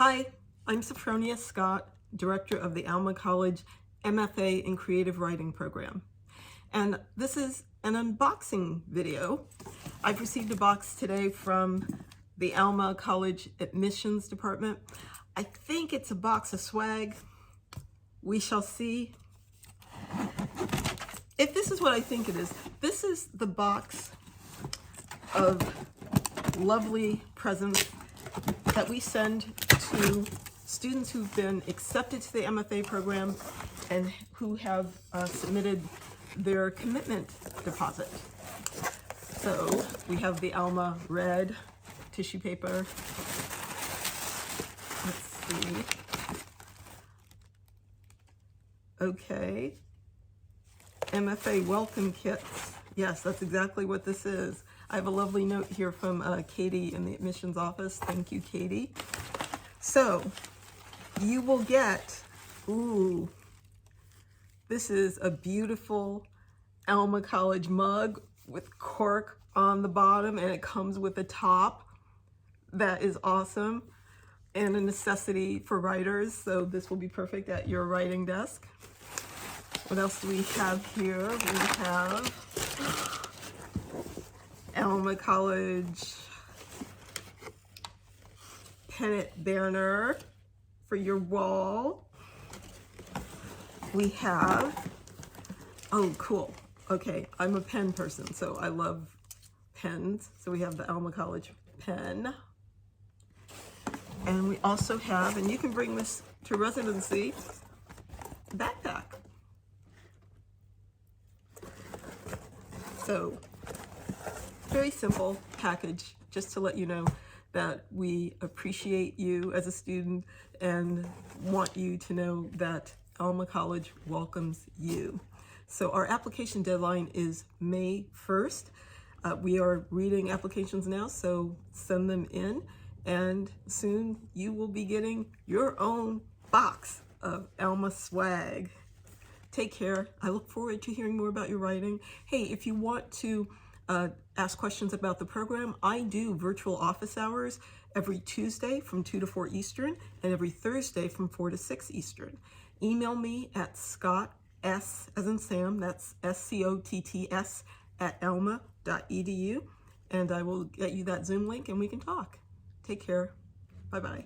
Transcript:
Hi, I'm Sophfronia Scott, Director of the Alma College MFA in Creative Writing program. And this is an unboxing video. I've received a box today from the Alma College Admissions Department. I think it's a box of swag. We shall see. If this is what I think it is, this is the box of lovely presents that we send to students who've been accepted to the MFA program and who have submitted their commitment deposit. So we have the Alma red tissue paper. Let's see. Okay. MFA welcome kits. Yes, that's exactly what this is. I have a lovely note here from Katie in the admissions office. Thank you, Katie. So you will get, this is a beautiful Alma College mug with cork on the bottom, and it comes with a top. That is awesome, and a necessity for writers, so this will be perfect at your writing desk. What else do we have here? We have Alma College pennant banner for your wall. We have, oh cool, okay, I'm a pen person, so I love pens. So we have the Alma College pen. And we also have, and you can bring this to residency, backpack. So, very simple package, just to let you know that we appreciate you as a student and want you to know that Alma College welcomes you. So our application deadline is May 1st. We are reading applications now, so send them in, and soon you will be getting your own box of Alma swag. Take care. I look forward to hearing more about your writing. Hey, if you want to ask questions about the program, I do virtual office hours every Tuesday from 2 to 4 Eastern and every Thursday from 4 to 6 Eastern. Email me at Scott, S as in Sam, that's SCOTTS @alma.edu, and I will get you that Zoom link and we can talk. Take care. Bye-bye.